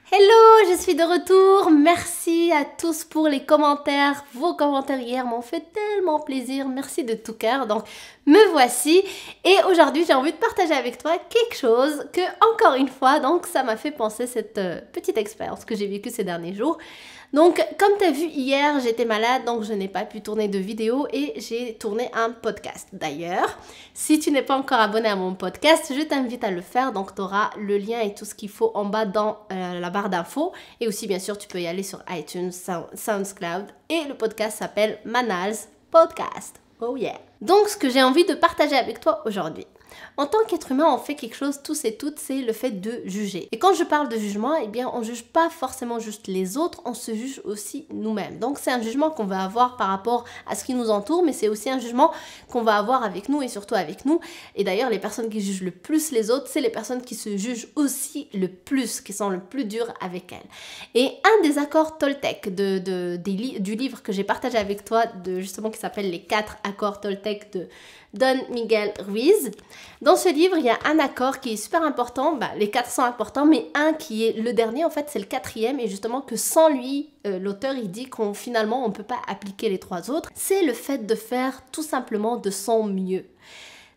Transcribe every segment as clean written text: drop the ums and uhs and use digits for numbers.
Hello, je suis de retour. Merci à tous pour les commentaires. Vos commentaires hier m'ont fait tellement plaisir. Merci de tout cœur. Donc, me voici. Et aujourd'hui, j'ai envie de partager avec toi quelque chose que, encore une fois, donc ça m'a fait penser cette petite expérience que j'ai vécue ces derniers jours. Donc, comme tu as vu hier, j'étais malade, donc je n'ai pas pu tourner de vidéo et j'ai tourné un podcast. D'ailleurs, si tu n'es pas encore abonné à mon podcast, je t'invite à le faire. Donc, tu auras le lien et tout ce qu'il faut en bas dans la barre d'infos. Et aussi, bien sûr, tu peux y aller sur iTunes, SoundCloud. Et le podcast s'appelle Manals Podcast. Oh yeah! Donc, ce que j'ai envie de partager avec toi aujourd'hui. En tant qu'être humain, on fait quelque chose tous et toutes, c'est le fait de juger. Et quand je parle de jugement, eh bien, on juge pas forcément juste les autres, on se juge aussi nous-mêmes. Donc, c'est un jugement qu'on va avoir par rapport à ce qui nous entoure, mais c'est aussi un jugement qu'on va avoir avec nous et surtout avec nous. Et d'ailleurs, les personnes qui jugent le plus les autres, c'est les personnes qui se jugent aussi le plus, qui sont le plus dures avec elles. Et un des accords Toltec du livre que j'ai partagé avec toi, justement qui s'appelle les 4 accords Toltec de Don Miguel Ruiz. Dans ce livre, il y a un accord qui est super important, les 4 sont importants, mais un qui est le dernier, en fait, c'est le 4e, et justement que sans lui, l'auteur, il dit qu'on finalement, on ne peut pas appliquer les 3 autres. C'est le fait de faire tout simplement de son mieux.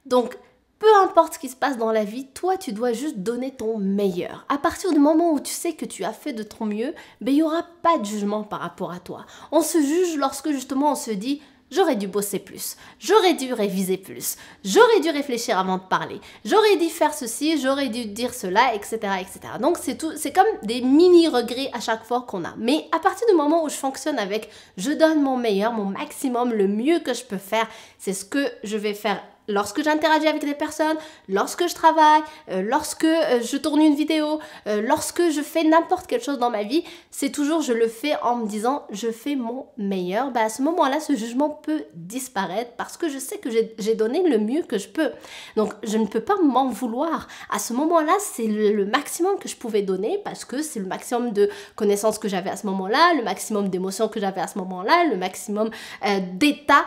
Donc, peu importe ce qui se passe dans la vie, toi, tu dois juste donner ton meilleur. À partir du moment où tu sais que tu as fait de ton mieux, il n'y aura pas de jugement par rapport à toi. On se juge lorsque justement on se dit « J'aurais dû bosser plus, j'aurais dû réviser plus, j'aurais dû réfléchir avant de parler, j'aurais dû faire ceci, j'aurais dû dire cela, etc. etc. » Donc c'est comme des mini-regrets à chaque fois qu'on a. Mais à partir du moment où je fonctionne avec « Je donne mon meilleur, mon maximum, le mieux que je peux faire », c'est ce que je vais faire lorsque j'interagis avec des personnes, lorsque je travaille, lorsque je tourne une vidéo, lorsque je fais n'importe quelle chose dans ma vie, c'est toujours je le fais en me disant je fais mon meilleur. À ce moment-là, ce jugement peut disparaître parce que je sais que j'ai donné le mieux que je peux. Donc, je ne peux pas m'en vouloir. À ce moment-là, c'est le maximum que je pouvais donner parce que c'est le maximum de connaissances que j'avais à ce moment-là, le maximum d'émotions que j'avais à ce moment-là, le maximum d'état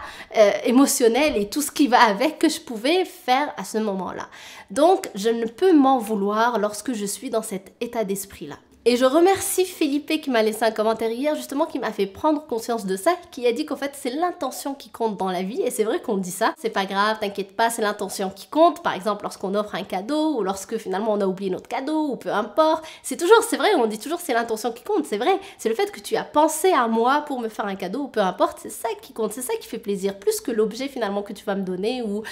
émotionnel et tout ce qui va avec que je pouvais faire à ce moment-là. Donc, je ne peux m'en vouloir lorsque je suis dans cet état d'esprit-là. Et je remercie Philippe qui m'a laissé un commentaire hier, justement, qui m'a fait prendre conscience de ça, qui a dit qu'en fait, c'est l'intention qui compte dans la vie. Et c'est vrai qu'on dit ça. C'est pas grave, t'inquiète pas, c'est l'intention qui compte. Par exemple, lorsqu'on offre un cadeau, ou lorsque finalement on a oublié notre cadeau, ou peu importe. C'est vrai, on dit toujours c'est l'intention qui compte. C'est vrai. C'est le fait que tu as pensé à moi pour me faire un cadeau, ou peu importe. C'est ça qui compte. C'est ça qui fait plaisir. Plus que l'objet finalement que tu vas me donner, ou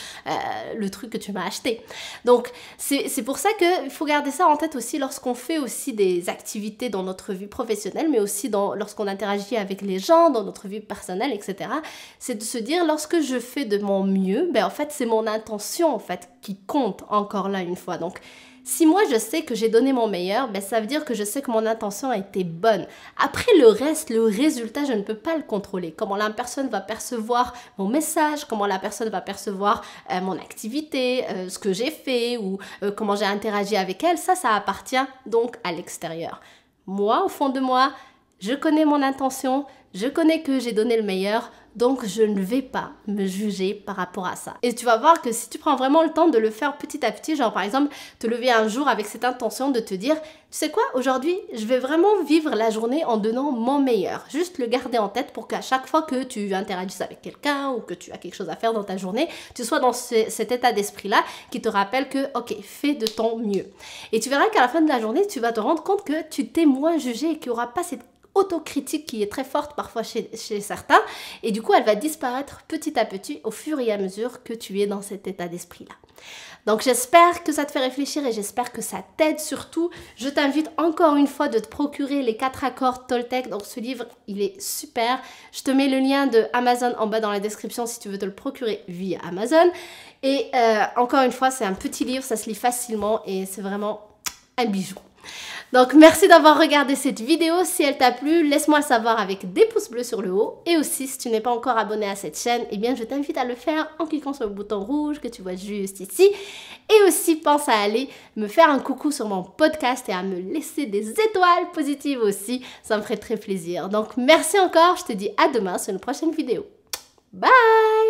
le truc que tu m'as acheté. Donc, c'est pour ça qu'il faut garder ça en tête aussi lorsqu'on fait aussi des activités dans notre vie professionnelle, mais aussi lorsqu'on interagit avec les gens, dans notre vie personnelle, etc. C'est de se dire, lorsque je fais de mon mieux, en fait, c'est mon intention, en fait, qui compte encore là une fois. Donc, si moi, je sais que j'ai donné mon meilleur, ça veut dire que je sais que mon intention a été bonne. Après, le reste, le résultat, je ne peux pas le contrôler. Comment la personne va percevoir mon message, comment la personne va percevoir mon activité, ce que j'ai fait ou comment j'ai interagi avec elle, ça appartient donc à l'extérieur. Moi, au fond de moi, je connais mon intention, je connais que j'ai donné le meilleur, donc je ne vais pas me juger par rapport à ça. Et tu vas voir que si tu prends vraiment le temps de le faire petit à petit, genre par exemple, te lever un jour avec cette intention de te dire, tu sais quoi, aujourd'hui, je vais vraiment vivre la journée en donnant mon meilleur. Juste le garder en tête pour qu'à chaque fois que tu interagisses avec quelqu'un ou que tu as quelque chose à faire dans ta journée, tu sois dans cet état d'esprit-là qui te rappelle que, ok, fais de ton mieux. Et tu verras qu'à la fin de la journée, tu vas te rendre compte que tu t'es moins jugé et qu'il n'y aura pas cette autocritique qui est très forte parfois chez certains, et du coup elle va disparaître petit à petit au fur et à mesure que tu es dans cet état d'esprit là. Donc j'espère que ça te fait réfléchir et j'espère que ça t'aide surtout. Je t'invite encore une fois de te procurer les 4 accords Toltec. Donc ce livre, il est super. Je te mets le lien de Amazon en bas dans la description si tu veux te le procurer via Amazon. Et encore une fois, c'est un petit livre, ça se lit facilement et c'est vraiment un bijou. Donc merci d'avoir regardé cette vidéo. Si elle t'a plu, laisse-moi le savoir avec des pouces bleus sur le haut. Et aussi, si tu n'es pas encore abonné à cette chaîne, eh bien je t'invite à le faire en cliquant sur le bouton rouge que tu vois juste ici. Et aussi, pense à aller me faire un coucou sur mon podcast et à me laisser des étoiles positives aussi. Ça me ferait très plaisir. Donc merci encore, je te dis à demain sur une prochaine vidéo. Bye!